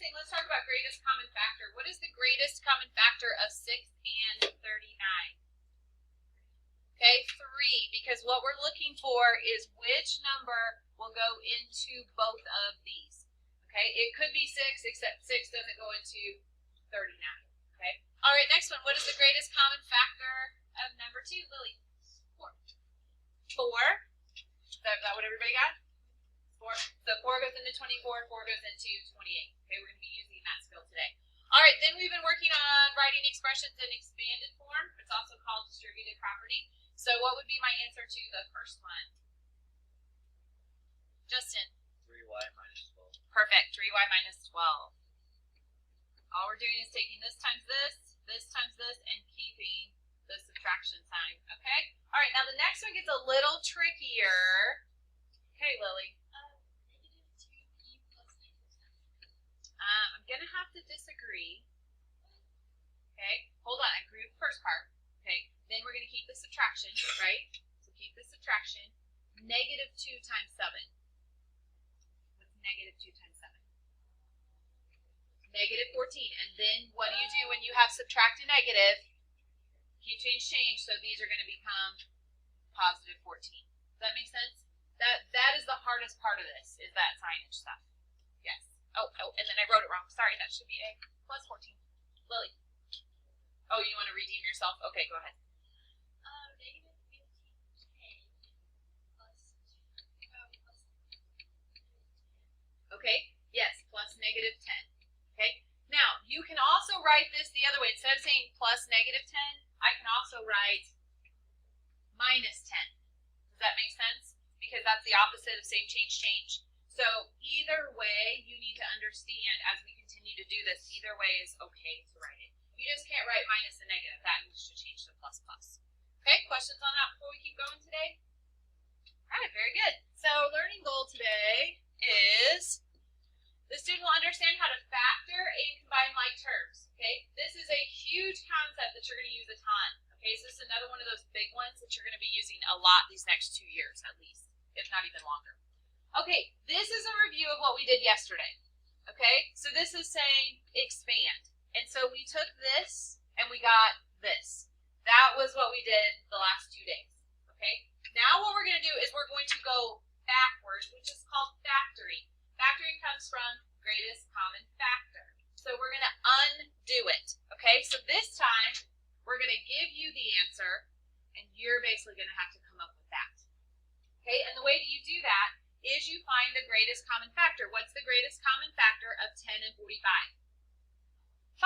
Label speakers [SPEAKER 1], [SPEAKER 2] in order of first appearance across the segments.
[SPEAKER 1] thing, let's talk about greatest common factor. What is the greatest common factor of 6 and 39? Okay, 3, because what we're looking for is which number will go into both of these. Okay, it could be 6, except 6 doesn't go into 39. Okay, all right, next one. What is the greatest common factor of number 2, Lily? 4. 4. Is that what everybody got? 4. So 4 goes into 24, 4 goes into 28. Okay, we're going to be using that skill today. All right, then we've been working on writing expressions in expanded form. It's also called distributed property. So what would be my answer to the first one? Justin?
[SPEAKER 2] 3y minus 12.
[SPEAKER 1] Perfect, 3y minus 12. All we're doing is taking this times this times this, and keeping the subtraction sign, okay? All right, now the next one gets a little trickier. Okay, Lily? I'm going to have to disagree. Okay, hold on, I agree with the first part. Okay, then we're going to keep the subtraction, right? So keep the subtraction. Negative 2 times 7. What's negative 2 times 7? Negative 14. And then what do you do when you have subtract a negative? Keep, change, so these are going to become positive 14. Does that make sense? That is the hardest part of this, is that signage stuff. Yes. Oh, and then I wrote it wrong. Sorry, that should be a plus 14. Lily. Oh, you want to redeem yourself? Okay, go ahead.
[SPEAKER 3] Negative 15k plus.
[SPEAKER 1] Okay, yes, plus negative 10. Okay, now you can also write this the other way. Instead of saying plus negative 10, I can also write minus 10. Does that make sense? Because that's the opposite of same, change. So either way, you need to understand as we continue to do this, either way is okay to write it. You just can't write minus and negative. That needs to change to plus. Okay, questions on that before we keep going today? All right, very good. So learning goal today is the student will understand how to factor and combine like terms. Okay, this is a huge concept that you're going to use a ton. Okay, so this is another one of those big ones that you're going to be using a lot these next 2 years at least, if not even longer. Okay, this is a review of what we did yesterday. Okay, so this is saying expand. And so we took this and we got this. That was what we did the last 2 days. Okay, now what we're going to do is we're going to go backwards, which is called factoring. Factoring comes from greatest common factor. So we're going to undo it. Okay, so this time we're going to give you the answer and you're basically going to have to come up with that. Okay, and the way that you do that is you find the greatest common factor. What's the greatest common factor of 10 and 45? 5.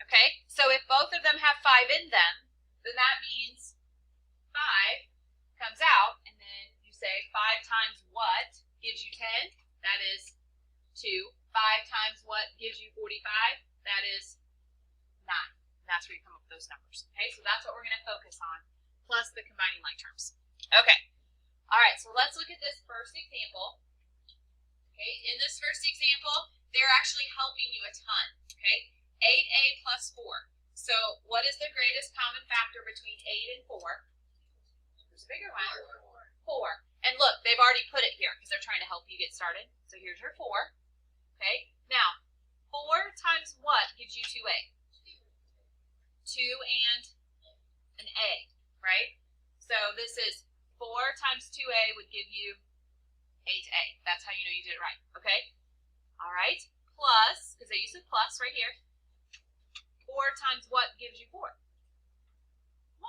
[SPEAKER 1] Okay, so if both of them have 5 in them, then that means 5 comes out, and then you say 5 times what gives you 10? That is 2. 5 times what gives you 45? That is 9. And that's where you come up with those numbers. Okay, so that's what we're going to focus on, plus the combining like terms. Okay. All right, so let's look at this first example. Okay, in this first example, they're actually helping you a ton. Okay, 8a plus 4. So what is the greatest common factor between 8 and 4? Who's a bigger one? 4. And look, they've already put it here because they're trying to help you get started. So here's your 4. Okay, now 4 times what gives you 2a? 2 and an a, right? So this is 4 times 2a would give you 8a. That's how you know you did it right, okay? All right, plus, because they use a plus right here, 4 times what gives you 4? 1.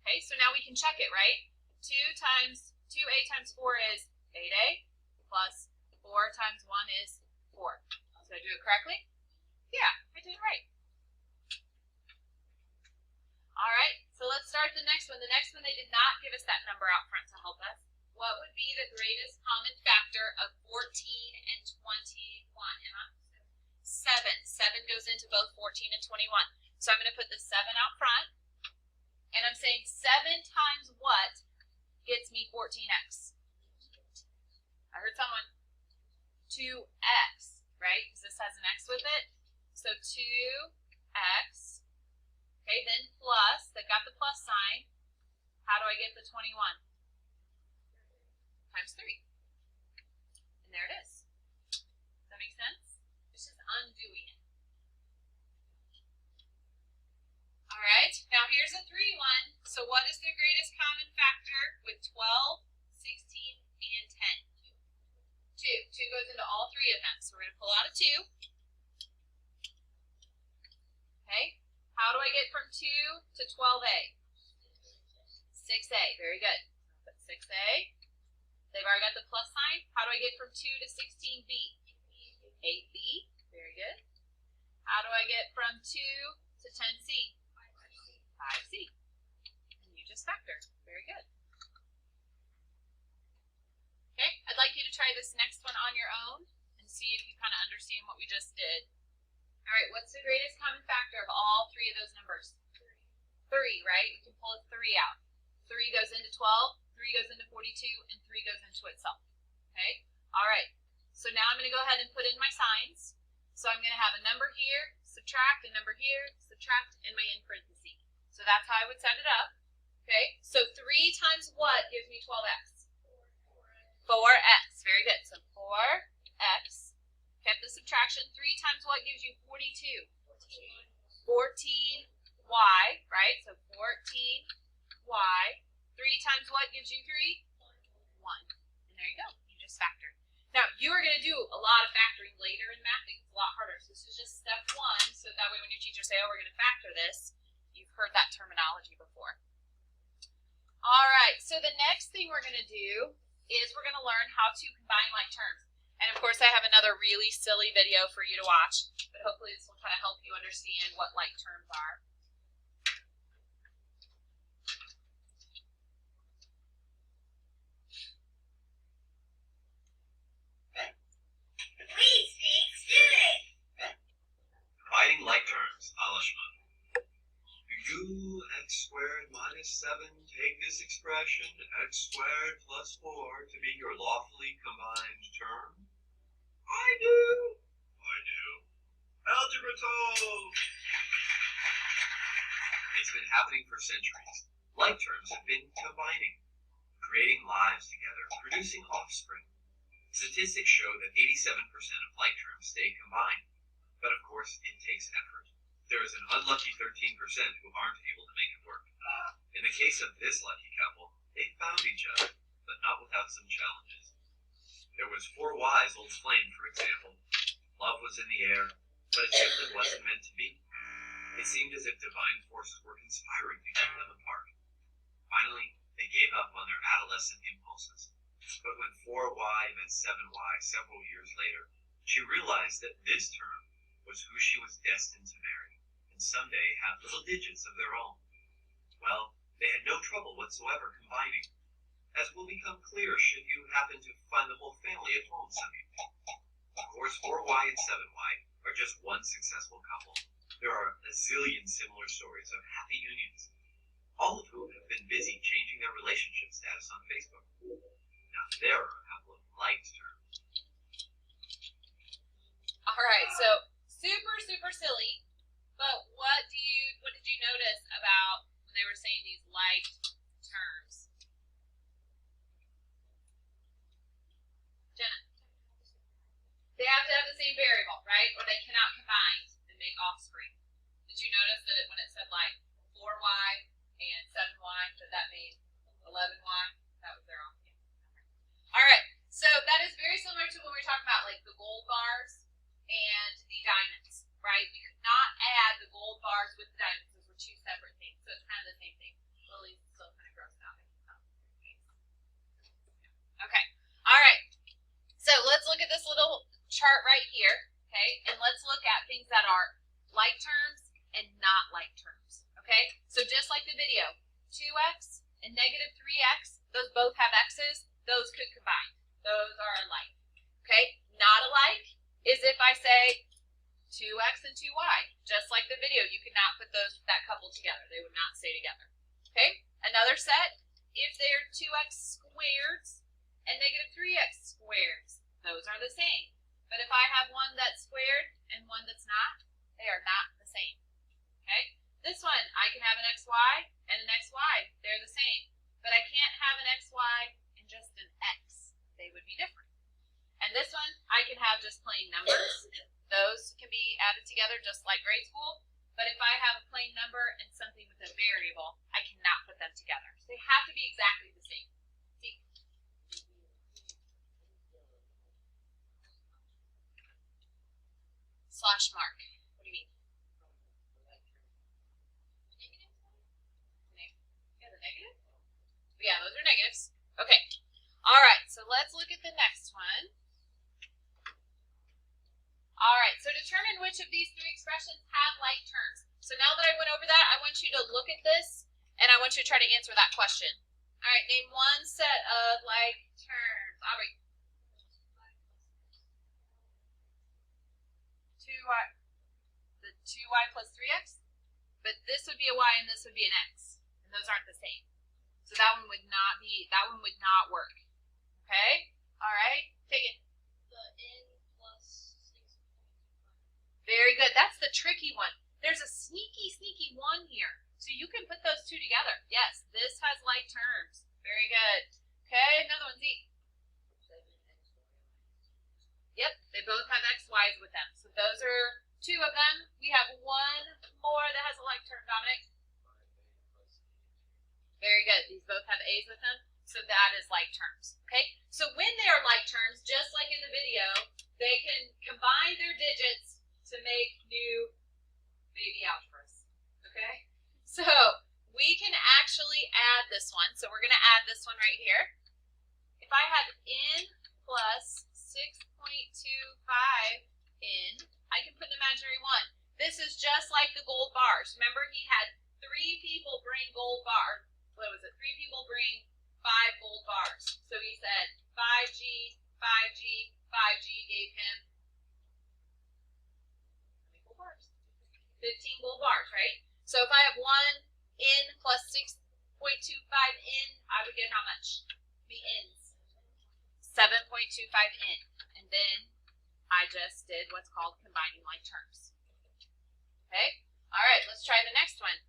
[SPEAKER 1] Okay, so now we can check it, right? 2a times 4 is 8a, plus 4 times 1 is 4. Did I do it correctly? Yeah, I did it right. All right, so let's start the next one. The next one, they did not give us that number out front to help us. What would be the greatest common factor of 14 and 21, Emma? 7. 7 goes into both 14 and 21. So I'm going to put the 7 out front, and I'm saying 7 times what gets me 14x? I heard someone. 2x, right? Because this has an x with it. So 2x. Okay, then plus, they've got the plus sign. How do I get the 21? Times 3. And there it is. Does that make sense? It's just we're going to pull out a 2. Okay. How do I get from 2 to 12a? 6a. Very good. Put 6a. They've already got the plus sign. How do I get from 2 to 16b? 8b. Very good. How do I get from 2 to 10c? 5c. And you just factor. Very good. Okay, I'd like you to try this next one on your own and see if you kind of understand what we just did. All right, what's the greatest common factor of all 3 of those numbers? 3, right? You can pull a 3 out. 3 goes into 12, 3 goes into 42, and 3 goes into itself. Okay? All right. So now I'm going to go ahead and put in my signs. So I'm going to have a number here, subtract, a number here, subtract, and my in parentheses. So that's how I would set it up. Okay? So 3 times what gives me 12x? 4x. Very good. So 4x. Kept the subtraction. 3 times what gives you 42? 14y, right? So 14y. 3 times what gives you 3? 1. And there you go. You just factored. Now, you are going to do a lot of factoring later in math. It's a lot harder. So this is just step 1. So that way when your teacher say, oh, we're going to factor this, you've heard that terminology before. All right. So the next thing we're going to do is we're going to learn how to combine like terms. And of course, I have another really silly video for you to watch, but hopefully this will kind of help you understand what like terms are.
[SPEAKER 2] Please speak student. Combining like terms, Alishman. Do x squared minus 7 take this expression, x squared plus 4, to be your lawfully combined term? I do. I do. Algebra told. It's been happening for centuries. Like terms have been combining, creating lives together, producing offspring. Statistics show that 87% of like terms stay combined, but of course it takes effort. There is an unlucky 13% who aren't able to make it work. In the case of this lucky couple, they found each other, but not without some challenges. There was 4 Ys old flame, for example. Love was in the air, but it simply wasn't meant to be. It seemed as if divine forces were conspiring to keep them apart. Finally, they gave up on their adolescent impulses. But when 4Y met 7Y several years later, she realized that this term was who she was destined to marry, and someday have little digits of their own. Well, they had no trouble whatsoever combining, as will become clear should you happen to find the whole family at home some evening. Of course, 4Y and 7Y are just one successful couple. There are a zillion similar stories of happy unions, all of whom have been busy changing their relationship status on Facebook. Now there are a couple of liked terms.
[SPEAKER 1] All right, so super silly, but what did you notice about when they were saying these liked terms? Jenna? They have to have the same variable, right? Or they cannot combine and make offspring. Did you notice that when it said like 4Y and 7Y, that made 11Y? That was their offspring. All right, so that is very similar to when we were talking about like the gold bars and the diamonds, right? We could not add the gold bars with the diamonds because we're 2 separate things. So it's kind of the same thing. Lily's still kind of grossed out. Okay. All right. So let's look at this little chart right here, okay? And let's look at things that are like terms and not like terms, okay? So just like the video, 2x and negative 3x, those both have x's. Those could combine. Those are alike, okay? Not alike is if I say 2x and 2y. Just like the video, you could not put that couple together. They would not stay together, okay? Another set, if they're 2x squareds and negative 3x squareds, those are the same. But if I have one that's squared and one that's not, they are not the same, okay? This one, I can have an xy and an xy. They're the same. But I can't have an xy and just an x. They would be different. And this one, I can have just plain numbers. Those can be added together just like grade school. But if I have a plain number and something with a variable, I cannot put them together. So they have to be exactly the same. See? watch mark? What do you mean? Yeah, the negative? Yeah, those are negatives. Okay. All right, so let's look at the next one. All right, so determine which of these three expressions have like terms. So now that I went over that, I want you to look at this, and I want you to try to answer that question. All right, name one set of like terms. Aubrey. 2y, the 2y plus 3x? But this would be a y and this would be an x. And those aren't the same. So that one would not work. Okay? All right, take it.
[SPEAKER 3] The n plus 6.5.
[SPEAKER 1] Very good. That's the tricky one. There's a sneaky one here. So you can put those two together. Yes, this has like terms. Very good. Okay, another one, Z. Yep, they both have x, y's with them. So those are two of them. We have one more that has a like term, Dominic. Very good. These both have a's with them. So that is like terms. Okay? So when they are like terms, just like in the video, they can combine their digits to make new baby algebras. Okay? So we can actually add this one. So we're going to add this one right here. If I have n plus 6.25n, I can put an imaginary 1. This is just like the gold bars. Remember, he had 3 people bring gold bar. What was it? 3 people bring 5 gold bars. So he said 5G, 5G, 5G gave him how many gold bars? 15 gold bars, right? So if I have 1n plus 6.25n, I would get how much? The n's. 7.25n. And then I just did what's called combining like terms. Okay? All right, let's try the next one.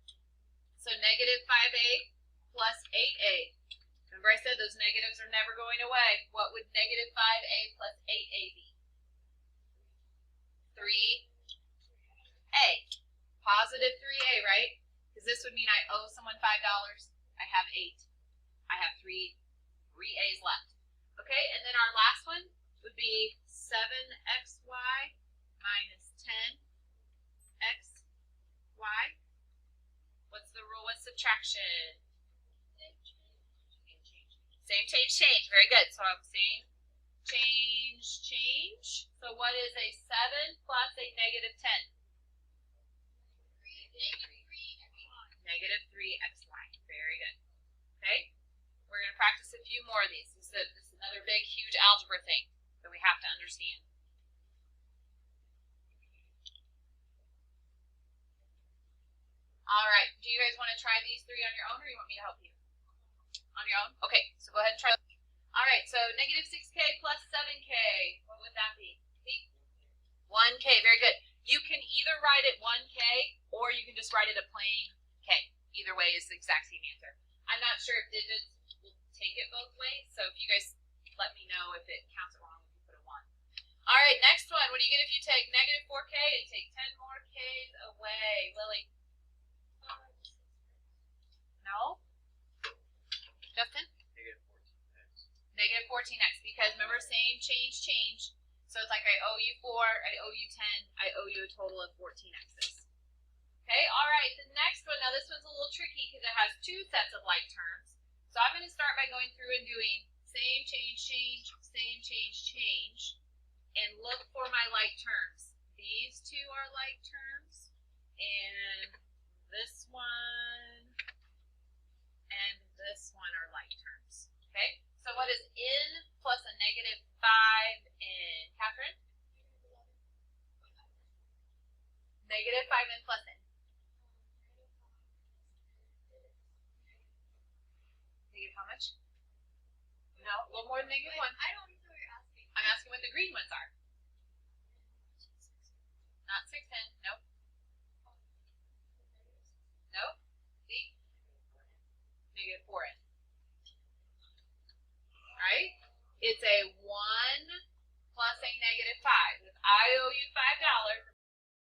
[SPEAKER 1] So negative 5a plus 8a. Remember I said those negatives are never going away. What would negative 5a plus 8a be? 3a. Positive 3a, right? Because this would mean I owe someone $5. I have 8. I have 3 a's left. Okay, and then our last one would be 7xy minus 10xy. What's the rule with subtraction? Same change. Very good. So I'm saying change. So what is a 7 plus a negative 10? Negative 3xy. Very good. Okay? We're going to practice a few more of these. This is another big, huge algebra thing that we have to understand. All right. Do you guys want to try these 3 on your own, or you want me to help you? On your own? Okay. So go ahead and try. All right. So negative 6k plus 7k. What would that be? 1k. Very good. You can either write it 1k, or you can just write it a plain k. Either way is the exact same answer. I'm not sure if digits will take it both ways, so if you guys let me know if it counts it wrong if you put a 1. All right, next one. What do you get if you take negative 4k and take 10 more k's away? Lily? No? Justin? Negative 14x, because remember, same change. So it's like I owe you 4, I owe you 10, I owe you a total of 14x's. Okay, all right, the next one. Now this one's a little tricky because it has 2 sets of like terms. So I'm going to start by going through and doing same change, and look for my like terms. These 2 are like terms, and this one and this one are like terms. Okay, so what is n plus a negative 5n? Catherine? Negative 5n plus n. Negative how much? No, a little more than negative 1.
[SPEAKER 3] I don't know what you're asking.
[SPEAKER 1] I'm asking what the green ones are.